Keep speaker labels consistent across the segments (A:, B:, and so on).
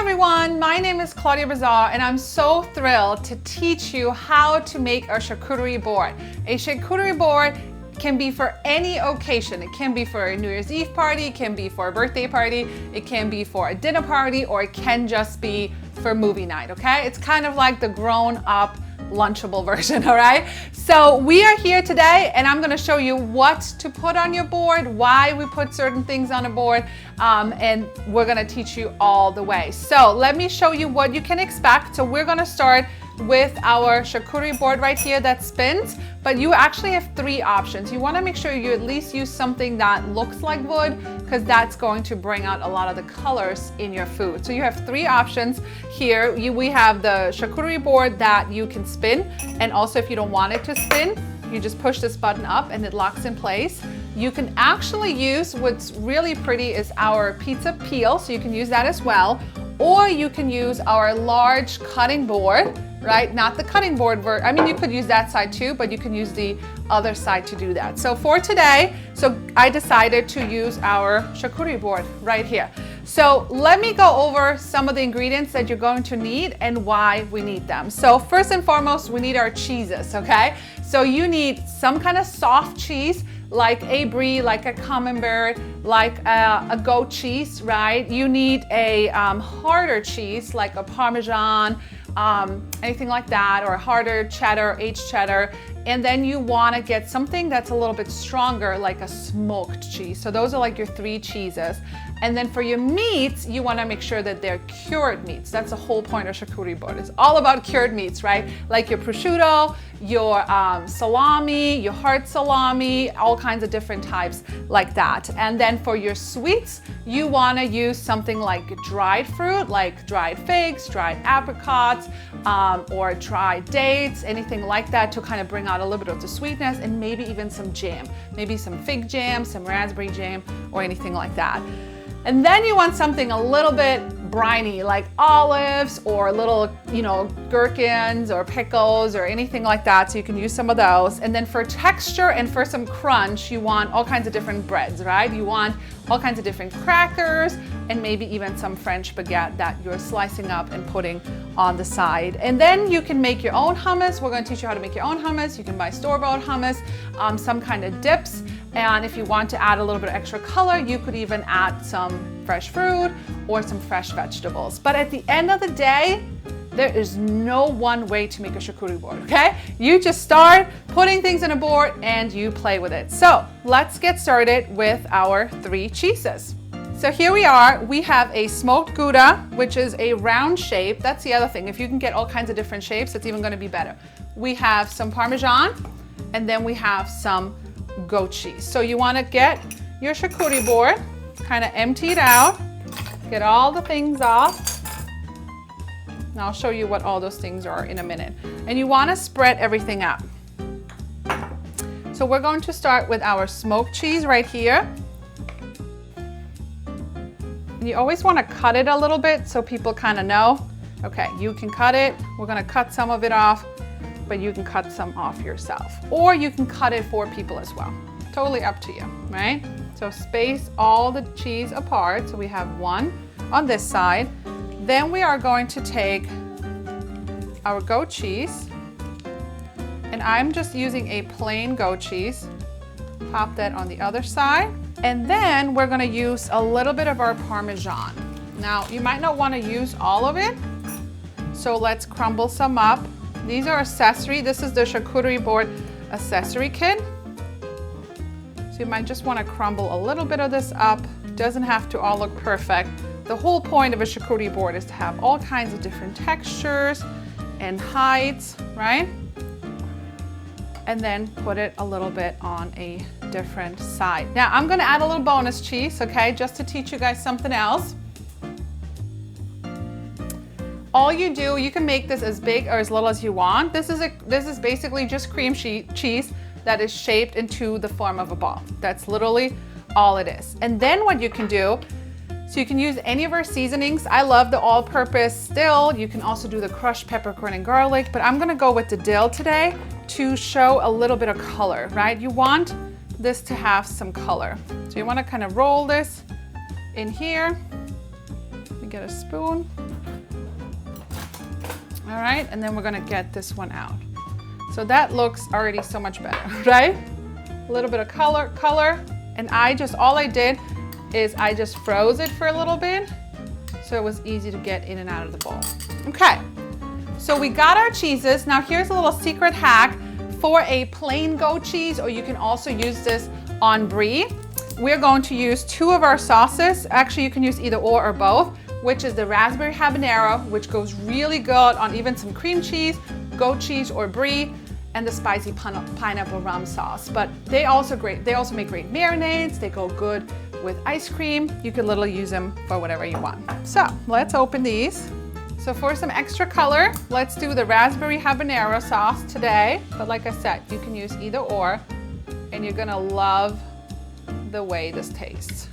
A: everyone, my name is Claudia and I'm so thrilled to teach you how to make a charcuterie board. A charcuterie board can be for any occasion. It can be for a New Year's Eve party, it can be for a birthday party, it can be for a dinner party, or it can just be for movie night, okay? It's kind of like the grown-up lunchable version, all right? So we are here today and I'm gonna show you what to put on your board, why we put certain things on a board, and we're gonna teach you all the way. So let me show you what you can expect. So we're gonna start with our charcuterie board right here that spins, but you actually have three options. You wanna make sure you at least use something that looks like wood, because that's going to bring out a lot of the colors in your food. So you have three options here. We have the charcuterie board that you can spin, and also if you don't want it to spin, you just push this button up and it locks in place. You can actually use, what's really pretty is our pizza peel, so you can use that as well, or you can use our large cutting board, right? Not the cutting board, I mean, you could use that side too, but you can use the other side to do that. So for today, I decided to use our charcuterie board right here. So let me go over some of the ingredients that you're going to need and why we need them. So first and foremost, we need our cheeses, okay? So you need some kind of soft cheese, like a brie, like a camembert, like a goat cheese, right? You need a harder cheese, like a Parmesan, anything like that, or a harder cheddar, aged cheddar. And then you want to get something that's a little bit stronger, like a smoked cheese. So those are like your three cheeses. And then for your meats, you want to make sure that they're cured meats. That's the whole point of charcuterie board. It's all about cured meats, right? Like your prosciutto, your salami, your hard salami, all kinds of different types like that. And then for your sweets, you want to use something like dried fruit, like dried figs, dried apricots, or dried dates, anything like that, to kind of bring out a little bit of the sweetness, and maybe even some jam, maybe some fig jam, some raspberry jam, or anything like that. And then you want something a little bit briny, like olives or little, gherkins or pickles or anything like that. So you can use some of those. And then for texture and for some crunch, you want all kinds of different breads, right? You want all kinds of different crackers and maybe even some French baguette that you're slicing up and putting on the side. And then you can make your own hummus. We're going to teach you how to make your own hummus. You can buy store-bought hummus, some kind of dips. And if you want to add a little bit of extra color, you could even add some fresh fruit or some fresh vegetables. But at the end of the day, there is no one way to make a charcuterie board, okay? You just start putting things on a board and you play with it. So let's get started with our three cheeses. So here we are. We have a smoked Gouda, which is a round shape. That's the other thing. If you can get all kinds of different shapes, it's even going to be better. We have some Parmesan, and then we have some goat cheese. So you want to get your charcuterie board, kind of empty it out, get all the things off. And I'll show you what all those things are in a minute. And you want to spread everything out. So we're going to start with our smoked cheese right here. You always want to cut it a little bit so people kind of know. Okay, you can cut it. We're going to cut some of it off, but you can cut some off yourself. Or you can cut it for people as well. Totally up to you, right? So space all the cheese apart. So we have one on this side. Then we are going to take our goat cheese, and I'm just using a plain goat cheese. Pop that on the other side. And then we're gonna use a little bit of our Parmesan. Now, you might not wanna use all of it, so let's crumble some up. These are accessory. This is the charcuterie board accessory kit. So you might just wanna crumble a little bit of this up. It doesn't have to all look perfect. The whole point of a charcuterie board is to have all kinds of different textures and heights, right? And then put it a little bit on a different side. Now I'm gonna add a little bonus cheese, okay, just to teach you guys something else. All you do, you can make this as big or as little as you want. This is basically just cream cheese that is shaped into the form of a ball. That's literally all it is. And then what you can do, so you can use any of our seasonings. I love the all-purpose dill. You can also do the crushed peppercorn and garlic, but I'm gonna go with the dill today to show a little bit of color, right? You want this to have some color. So you wanna kind of roll this in here. Let me get a spoon. All right, and then we're gonna get this one out. So that looks already so much better, right? A little bit of color, and all I did is I just froze it for a little bit, so it was easy to get in and out of the bowl. Okay, so we got our cheeses. Now here's a little secret hack for a plain goat cheese, or you can also use this on brie. We're going to use 2 of our sauces. Actually, you can use either or both, which is the raspberry habanero, which goes really good on even some cream cheese, goat cheese, or brie, and the spicy pineapple rum sauce. But they also make great marinades. They go good with ice cream. You could literally use them for whatever you want. So let's open these. So for some extra color, let's do the raspberry habanero sauce today. But like I said, you can use either or, and you're gonna love the way this tastes.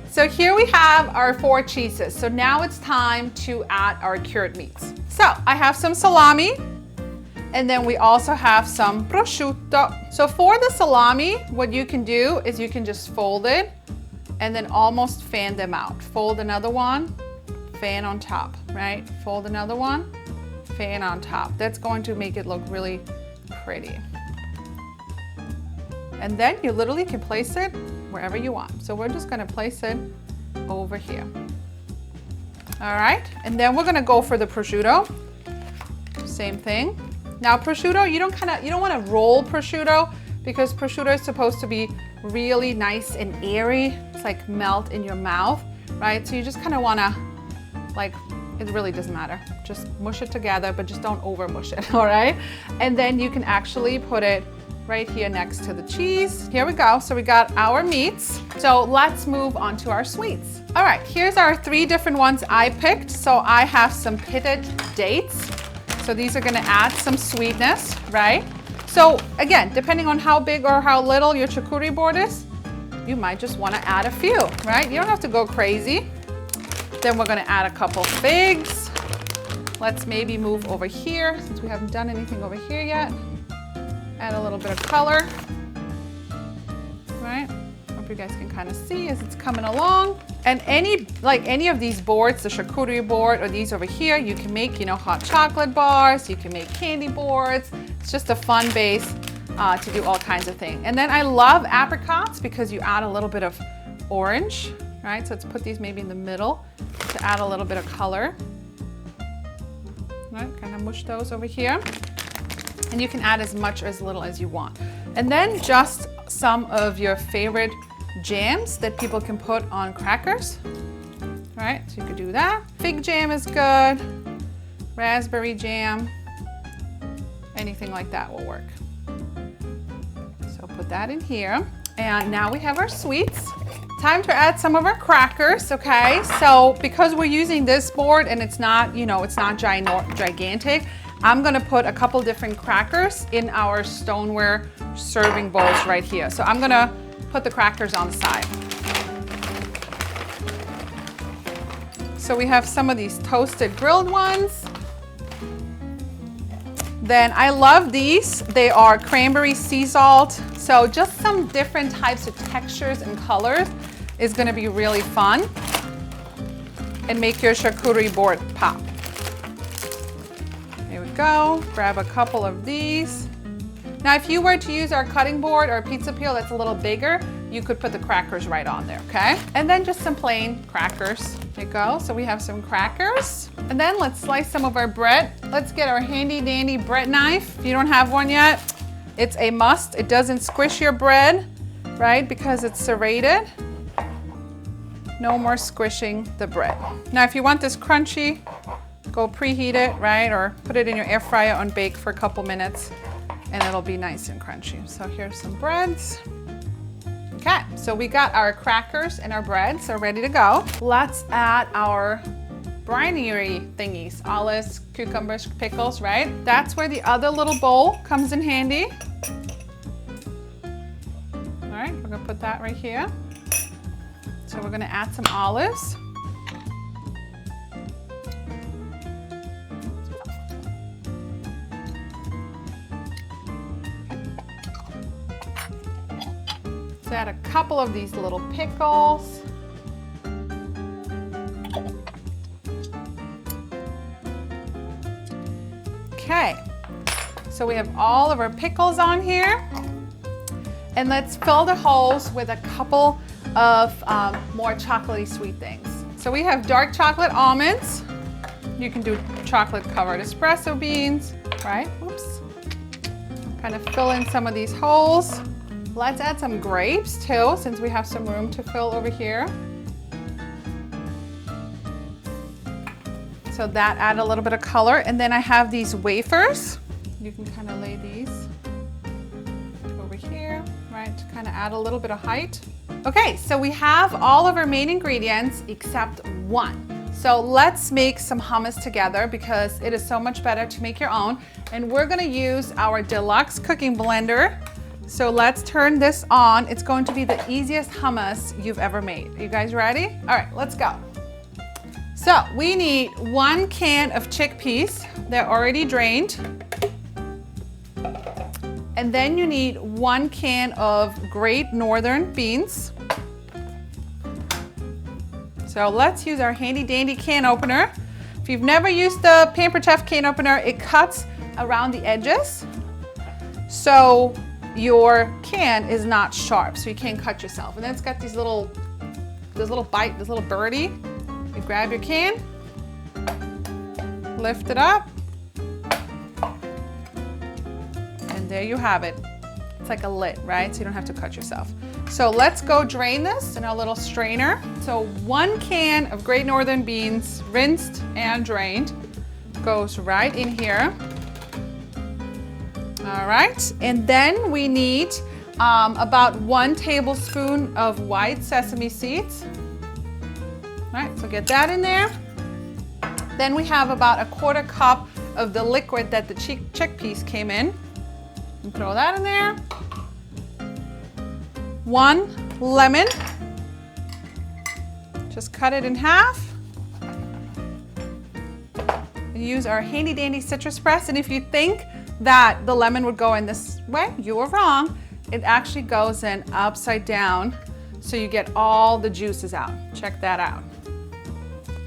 A: So here we have our 4 cheeses. So now it's time to add our cured meats. So I have some salami, and then we also have some prosciutto. So for the salami, what you can do is you can just fold it and then almost fan them out. Fold another one, fan on top, right? Fold another one, fan on top. That's going to make it look really pretty. And then you literally can place it wherever you want. So we're just gonna place it over here. All right, and then we're gonna go for the prosciutto. Same thing. Now prosciutto, you don't wanna roll prosciutto, because prosciutto is supposed to be really nice and airy. It's like melt in your mouth, right? So you just kinda wanna, it really doesn't matter. Just mush it together, but just don't over mush it, all right? And then you can actually put it right here next to the cheese. Here we go. So we got our meats. So let's move on to our sweets. All right, here's our 3 different ones I picked. So I have some pitted dates. So these are gonna add some sweetness, right? So again, depending on how big or how little your charcuterie board is, you might just wanna add a few, right? You don't have to go crazy. Then we're gonna add a couple figs. Let's maybe move over here, since we haven't done anything over here yet. Add a little bit of color, right? Hope you guys can kind of see as it's coming along. And any of these boards, the charcuterie board or these over here, you can make, hot chocolate bars, you can make candy boards. It's just a fun base to do all kinds of things. And then I love apricots because you add a little bit of orange, right? So let's put these maybe in the middle to add a little bit of color. Right, kind of mush those over here. And you can add as much or as little as you want. And then just some of your favorite jams that people can put on crackers. All right, so you could do that. Fig jam is good. Raspberry jam. Anything like that will work. So put that in here. And now we have our sweets. Time to add some of our crackers, okay? So because we're using this board and it's not, it's not gigantic, I'm gonna put a couple different crackers in our stoneware serving bowls right here. So I'm gonna put the crackers on the side. So we have some of these toasted grilled ones. Then I love these. They are cranberry sea salt. So just some different types of textures and colors is gonna be really fun and make your charcuterie board pop. Here we go, grab a couple of these. Now if you were to use our cutting board or pizza peel that's a little bigger, you could put the crackers right on there, okay? And then just some plain crackers. There you go, so we have some crackers. And then let's slice some of our bread. Let's get our handy dandy bread knife. If you don't have one yet, it's a must. It doesn't squish your bread, right? Because it's serrated. No more squishing the bread. Now if you want this crunchy, go preheat it, right? Or put it in your air fryer and bake for a couple minutes and it'll be nice and crunchy. So here's some breads. Okay, so we got our crackers and our bread, so ready to go. Let's add our brinery thingies, olives, cucumbers, pickles, right? That's where the other little bowl comes in handy. All right, we're gonna put that right here. So we're gonna add some olives. Let's add a couple of these little pickles. Okay, so we have all of our pickles on here. And let's fill the holes with a couple of more chocolatey sweet things. So we have dark chocolate almonds. You can do chocolate covered espresso beans, right? Oops. Kind of fill in some of these holes. Let's add some grapes too, since we have some room to fill over here. So that add a little bit of color. And then I have these wafers. You can kind of lay these over here, right? To kind of add a little bit of height. Okay, so we have all of our main ingredients except one. So let's make some hummus together because it is so much better to make your own. And we're gonna use our deluxe cooking blender. So let's turn this on. It's going to be the easiest hummus you've ever made. Are you guys ready? All right, let's go. So we need 1 can of chickpeas. They're already drained. And then you need 1 can of Great Northern beans. So let's use our handy dandy can opener. If you've never used the Pampered Chef can opener, it cuts around the edges. So your can is not sharp, so you can't cut yourself. And then it's got this little birdie. You grab your can, lift it up, and there you have it. It's like a lid, right? So you don't have to cut yourself. So let's go drain this in our little strainer. So 1 can of Great Northern beans, rinsed and drained, goes right in here. All right, and then we need about 1 tablespoon of white sesame seeds. All right, so get that in there. Then we have about a 1/4 cup of the liquid that the chickpeas came in. And throw that in there. 1 lemon. Just cut it in half. And use our handy dandy citrus press. And if you think that the lemon would go in this way, you were wrong. It actually goes in upside down, so you get all the juices out. Check that out.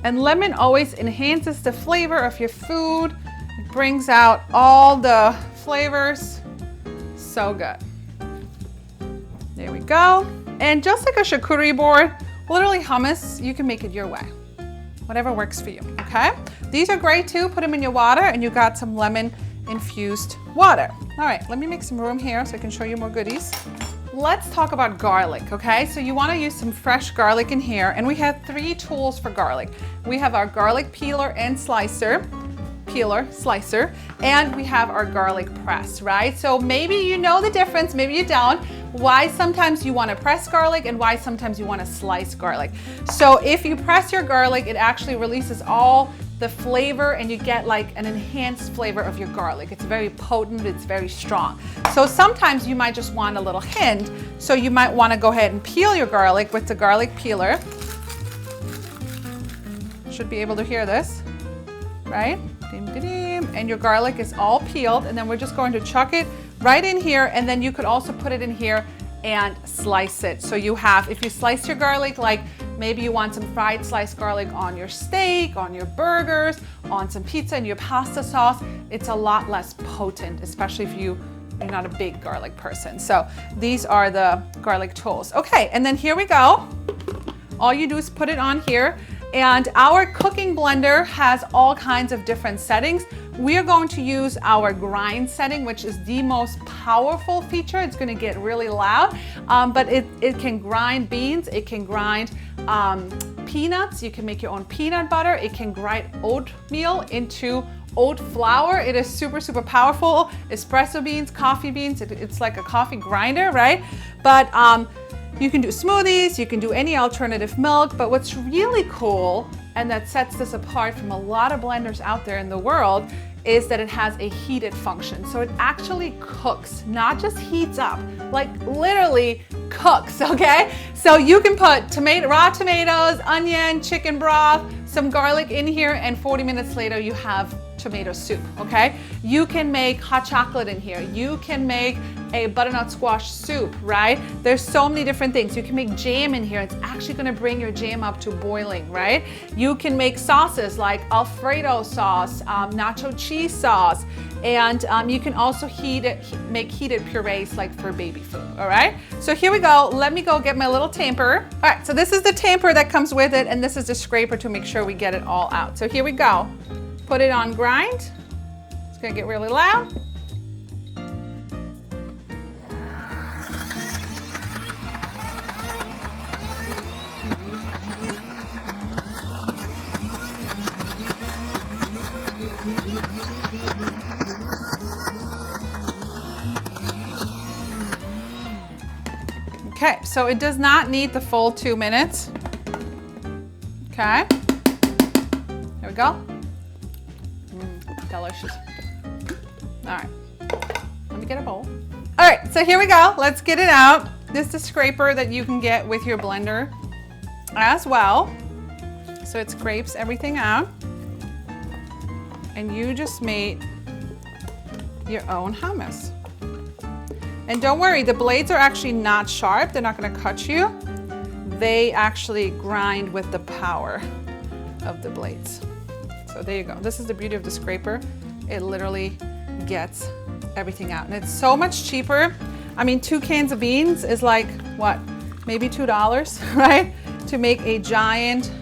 A: And lemon always enhances the flavor of your food. It brings out all the flavors. So good. There we go. And just like a charcuterie board, literally hummus, you can make it your way. Whatever works for you, okay? These are great too. Put them in your water and you got some lemon infused water. All right, let me make some room here so I can show you more goodies. Let's talk about garlic, okay? So you wanna use some fresh garlic in here, and we have 3 tools for garlic. We have our garlic peeler and slicer, and we have our garlic press, right? So maybe you know the difference, maybe you don't. Why sometimes you wanna press garlic and why sometimes you wanna slice garlic. So if you press your garlic, it actually releases all the flavor and you get like an enhanced flavor of your garlic. It's very potent, it's very strong. So sometimes you might just want a little hint. So you might want to go ahead and peel your garlic with the garlic peeler. Should be able to hear this, right? And your garlic is all peeled, and then we're just going to chuck it right in here, and then you could also put it in here and slice it. So you have, if you slice your garlic, like maybe you want some fried sliced garlic on your steak, on your burgers, on some pizza and your pasta sauce, it's a lot less potent, especially if you're not a big garlic person. So these are the garlic tools. Okay, and then here we go. All you do is put it on here. And our cooking blender has all kinds of different settings. We are going to use our grind setting, which is the most powerful feature. It's going to get really loud, but it can grind beans, it can grind peanuts, you can make your own peanut butter, it can grind oatmeal into oat flour. It is super, super powerful. Espresso beans, coffee beans, it's like a coffee grinder, right? But you can do smoothies, you can do any alternative milk, but what's really cool, and that sets this apart from a lot of blenders out there in the world, is that it has a heated function. So it actually cooks, not just heats up, like literally cooks, okay? So you can put raw tomatoes, onion, chicken broth, some garlic in here, and 40 minutes later you have tomato soup, okay? You can make hot chocolate in here. You can make a butternut squash soup, right? There's so many different things. You can make jam in here. It's actually gonna bring your jam up to boiling, right? You can make sauces like Alfredo sauce, nacho cheese sauce, and you can also make heated purees like for baby food, all right? So here we go. Let me go get my little tamper. All right, so this is the tamper that comes with it, and this is the scraper to make sure we get it all out. So here we go. Put it on grind. It's gonna get really loud. Okay, so it does not need the full 2 minutes. Okay, here we go. Delicious. All right, let me get a bowl. All right, so here we go. Let's get it out. This is the scraper that you can get with your blender as well. So it scrapes everything out. And you just made your own hummus. And don't worry, the blades are actually not sharp. They're not gonna cut you. They actually grind with the power of the blades. So there you go. This is the beauty of the scraper. It literally gets everything out. And it's so much cheaper. I mean, 2 cans of beans is like, what, maybe $2, right? To make a giant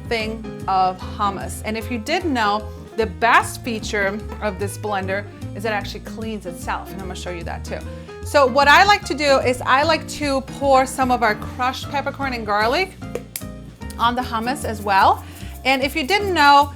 A: thing of hummus. And if you didn't know, the best feature of this blender is it actually cleans itself. And I'm gonna show you that too. So what I like to do is I like to pour some of our crushed peppercorn and garlic on the hummus as well. And if you didn't know,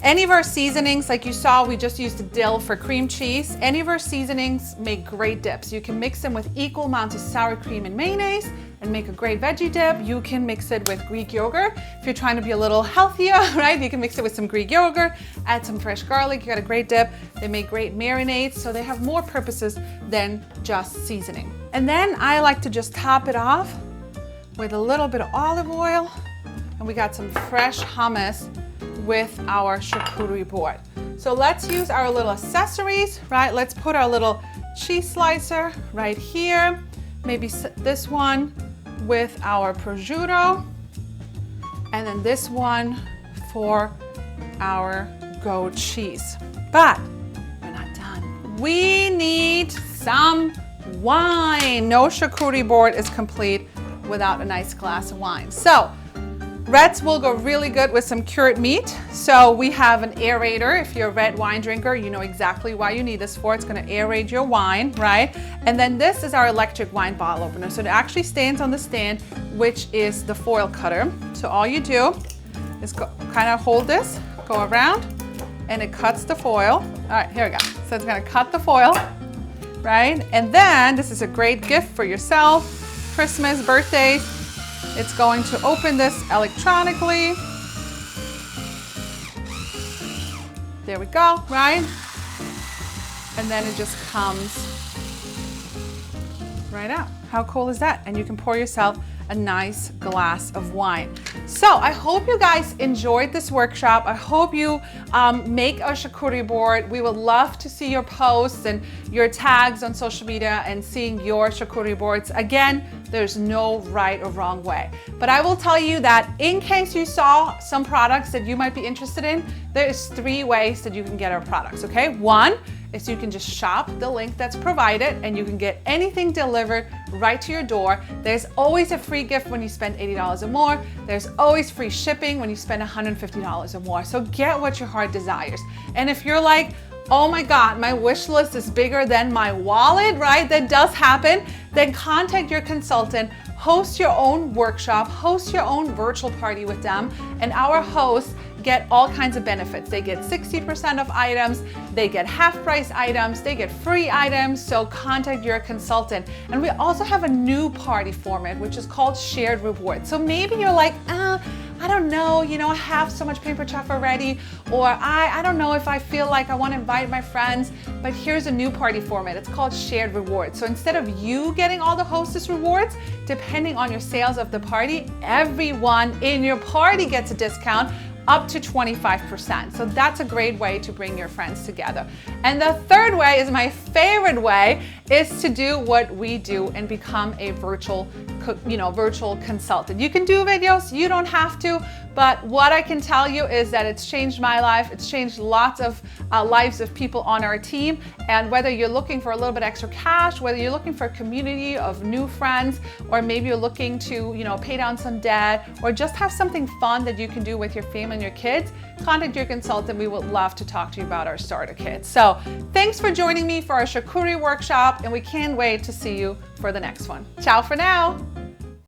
A: any of our seasonings, like you saw, we just used dill for cream cheese. Any of our seasonings make great dips. You can mix them with equal amounts of sour cream and mayonnaise and make a great veggie dip. You can mix it with Greek yogurt. If you're trying to be a little healthier, right? You can mix it with some Greek yogurt, add some fresh garlic, you got a great dip. They make great marinades, so they have more purposes than just seasoning. And then I like to just top it off with a little bit of olive oil. And we got some fresh hummus with our charcuterie board. So let's use our little accessories, right? Let's put our little cheese slicer right here. Maybe this one with our prosciutto. And then this one for our goat cheese. But we're not done. We need some wine. No charcuterie board is complete without a nice glass of wine. So reds will go really good with some cured meat. So we have an aerator. If you're a red wine drinker, you know exactly why you need this for. It's gonna aerate your wine, right? And then this is our electric wine bottle opener. So it actually stands on the stand, which is the foil cutter. So all you do is kind of hold this, go around, and it cuts the foil. All right, here we go. So it's gonna cut the foil, right? And then this is a great gift for yourself, Christmas, birthdays. It's going to open this electronically. There we go, right? And then it just comes right out. How cool is that? And you can pour yourself a nice glass of wine. So I hope you guys enjoyed this workshop. I hope you make a charcuterie board. We would love to see your posts and your tags on social media and seeing your charcuterie boards. Again, there's no right or wrong way. But I will tell you that in case you saw some products that you might be interested in, there is 3 ways that you can get our products, okay? 1 is you can just shop the link that's provided and you can get anything delivered right to your door. There's always a free gift when you spend $80 or more. There's always free shipping when you spend $150 or more. So get what your heart desires. And if you're like, oh my God, my wish list is bigger than my wallet, right? That does happen. Then contact your consultant, host your own workshop, host your own virtual party with them, and our hosts get all kinds of benefits. They get 60% of items, they get half price items, they get free items, so contact your consultant. And we also have a new party format, which is called shared rewards. So maybe you're like, I don't know, I have so much paper chuff already, or I don't know if I feel like I want to invite my friends, but here's a new party format. It's called shared rewards. So instead of you getting all the hostess rewards, depending on your sales of the party, everyone in your party gets a discount, up to 25%. So that's a great way to bring your friends together. And the third way is my favorite way, is to do what we do and become a virtual consultant. You can do videos, you don't have to, but what I can tell you is that it's changed my life. It's changed lots of lives of people on our team. And whether you're looking for a little bit extra cash, whether you're looking for a community of new friends, or maybe you're looking to, pay down some debt, or just have something fun that you can do with your family and your kids, contact your consultant. We would love to talk to you about our starter kit. So thanks for joining me for our charcuterie workshop, and we can't wait to see you for the next one. Ciao for now.